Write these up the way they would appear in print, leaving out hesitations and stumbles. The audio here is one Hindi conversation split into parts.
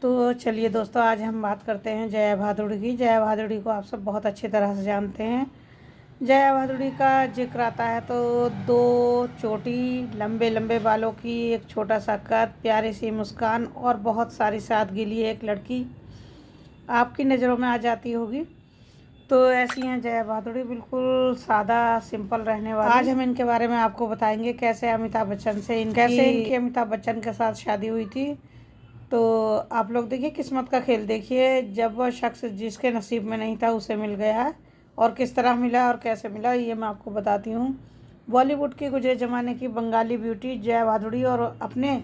तो चलिए दोस्तों, आज हम बात करते हैं जया भादुड़ी की। जया भादुड़ी को आप सब बहुत अच्छी तरह से जानते हैं। जया भादुड़ी का जिक्र आता है तो दो चोटी, लंबे लंबे बालों की, एक छोटा सा कद, प्यारी सी मुस्कान और बहुत सारी सादगी एक लड़की आपकी नज़रों में आ जाती होगी। तो ऐसी हैं जया भादुड़ी, बिल्कुल सादा सिंपल रहने वाली। आज हम इनके बारे में आपको बताएंगे कैसे अमिताभ बच्चन से इनकी अमिताभ बच्चन के साथ शादी हुई थी। तो आप लोग देखिए, किस्मत का खेल देखिए। जब वह शख्स जिसके नसीब में नहीं था उसे मिल गया है, और किस तरह मिला और कैसे मिला ये मैं आपको बताती हूँ। बॉलीवुड की गुजरे ज़माने की बंगाली ब्यूटी जया भादुड़ी और अपने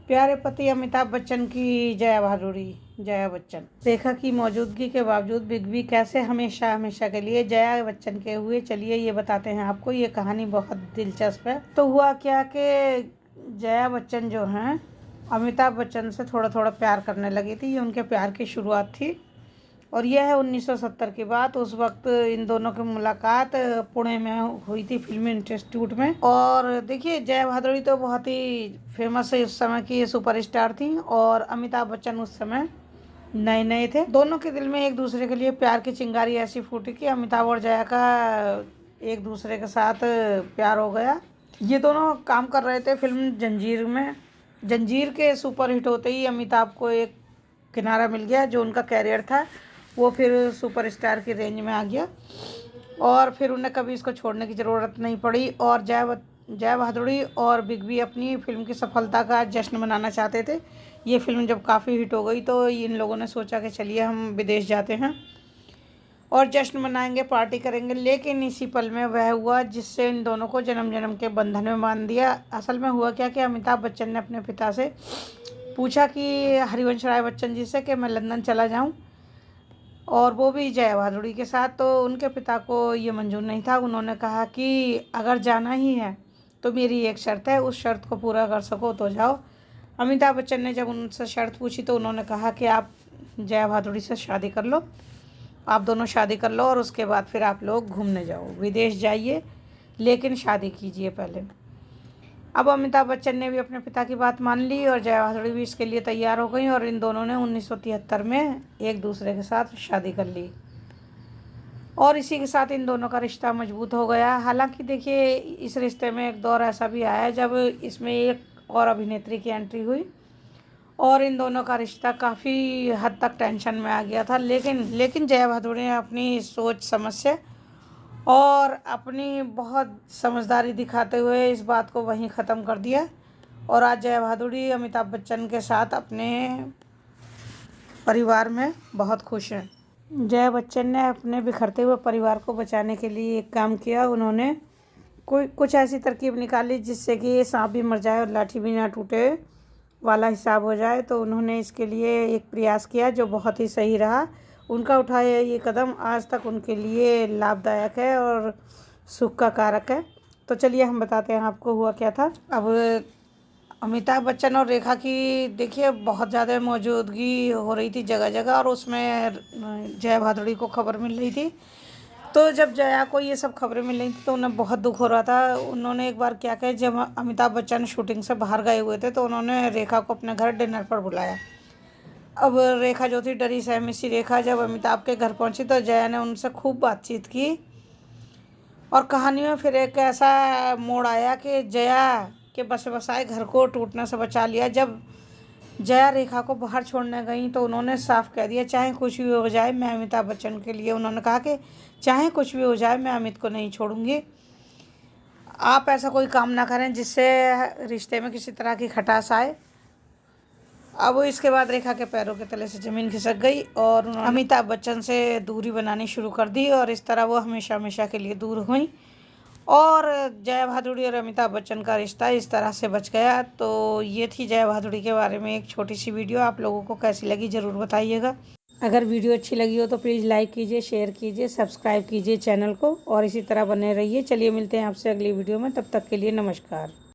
प्यारे पति अमिताभ बच्चन की जया बच्चन। रेखा की मौजूदगी के बावजूद बिग बी कैसे हमेशा हमेशा के लिए जया बच्चन के हुए, चलिए ये बताते हैं आपको। ये कहानी बहुत दिलचस्प है। तो हुआ क्या कि जया बच्चन जो हैं अमिताभ बच्चन से थोड़ा थोड़ा प्यार करने लगी थी। ये उनके प्यार की शुरुआत थी और यह है 1970 की बात। उस वक्त इन दोनों की मुलाकात पुणे में हुई थी, फिल्म इंस्टीट्यूट में। और देखिए, जया भादुड़ी तो बहुत ही फेमस है, उस समय की सुपरस्टार थी, और अमिताभ बच्चन उस समय नए नए थे। दोनों के दिल में एक दूसरे के लिए प्यार की चिंगारी ऐसी फूटी कि अमिताभ और जया का एक दूसरे के साथ प्यार हो गया। ये दोनों काम कर रहे थे फिल्म जंजीर में। जंजीर के सुपरहिट होते ही अमिताभ को एक किनारा मिल गया। जो उनका कैरियर था वो फिर सुपरस्टार की रेंज में आ गया, और फिर उन्हें कभी इसको छोड़ने की ज़रूरत नहीं पड़ी। और जया भादुड़ी और बिग बी अपनी फिल्म की सफलता का जश्न मनाना चाहते थे। ये फिल्म जब काफ़ी हिट हो गई तो इन लोगों ने सोचा कि चलिए हम विदेश जाते हैं और जश्न मनाएंगे, पार्टी करेंगे। लेकिन इसी पल में वह हुआ जिससे इन दोनों को जन्म जन्म के बंधन में बांध दिया। असल में हुआ क्या कि अमिताभ बच्चन ने अपने पिता से पूछा कि हरिवंश राय बच्चन जी से कि मैं लंदन चला जाऊं, और वो भी जया भादुड़ी के साथ। तो उनके पिता को ये मंजूर नहीं था। उन्होंने कहा कि अगर जाना ही है तो मेरी एक शर्त है, उस शर्त को पूरा कर सको तो जाओ। अमिताभ बच्चन ने जब उनसे शर्त पूछी तो उन्होंने कहा कि आप जया भादुड़ी से शादी कर लो, आप दोनों शादी कर लो, और उसके बाद फिर आप लोग घूमने जाओ, विदेश जाइए, लेकिन शादी कीजिए पहले। अब अमिताभ बच्चन ने भी अपने पिता की बात मान ली और जया भादुड़ी भी इसके लिए तैयार हो गई, और इन दोनों ने 1973 में एक दूसरे के साथ शादी कर ली, और इसी के साथ इन दोनों का रिश्ता मजबूत हो गया। हालांकि देखिए, इस रिश्ते में एक दौर ऐसा भी आया जब इसमें एक और अभिनेत्री की एंट्री हुई, और इन दोनों का रिश्ता काफ़ी हद तक टेंशन में आ गया था। लेकिन जया भादुड़ी ने अपनी सोच समझ से और अपनी बहुत समझदारी दिखाते हुए इस बात को वहीं ख़त्म कर दिया, और आज जया भादुड़ी अमिताभ बच्चन के साथ अपने परिवार में बहुत खुश हैं। जया बच्चन ने अपने बिखरते हुए परिवार को बचाने के लिए एक काम किया। उन्होंने कुछ ऐसी तरकीब निकाली जिससे कि सांप भी मर जाए और लाठी भी ना टूटे वाला हिसाब हो जाए। तो उन्होंने इसके लिए एक प्रयास किया जो बहुत ही सही रहा। उनका उठाया ये कदम आज तक उनके लिए लाभदायक है और सुख का कारक है। तो चलिए हम बताते हैं आपको हुआ क्या था। अब अमिताभ बच्चन और रेखा की देखिए बहुत ज़्यादा मौजूदगी हो रही थी जगह जगह, और उसमें जया भादुड़ी को खबर मिल रही थी। तो जब जया को ये सब खबरें मिल रही थी तो उन्हें बहुत दुख हो रहा था। उन्होंने एक बार क्या किया, जब अमिताभ बच्चन शूटिंग से बाहर गए हुए थे तो उन्होंने रेखा को अपने घर डिनर पर बुलाया। अब रेखा जो थी डरी सहमी सी रेखा जब अमिताभ के घर पहुंची तो जया ने उनसे खूब बातचीत की, और कहानी में फिर एक ऐसा मोड़ आया कि जया के बसे बसाए घर को टूटने से बचा लिया। जब जया रेखा को बाहर छोड़ने गई तो उन्होंने साफ कह दिया, चाहे कुछ भी हो जाए मैं अमिताभ बच्चन के लिए, उन्होंने कहा कि चाहे कुछ भी हो जाए मैं अमित को नहीं छोड़ूंगी। आप ऐसा कोई काम ना करें जिससे रिश्ते में किसी तरह की खटास आए। अब इसके बाद रेखा के पैरों के तले से ज़मीन खिसक गई और उन्होंने अमिताभ बच्चन से दूरी बनानी शुरू कर दी, और इस तरह वो हमेशा हमेशा के लिए दूर हुई, और जया भादुड़ी और अमिताभ बच्चन का रिश्ता इस तरह से बच गया। तो ये थी जया भादुड़ी के बारे में एक छोटी सी वीडियो। आप लोगों को कैसी लगी ज़रूर बताइएगा। अगर वीडियो अच्छी लगी हो तो प्लीज़ लाइक कीजिए, शेयर कीजिए, सब्सक्राइब कीजिए चैनल को, और इसी तरह बने रहिए। चलिए मिलते हैं आपसे अगली वीडियो में, तब तक के लिए नमस्कार।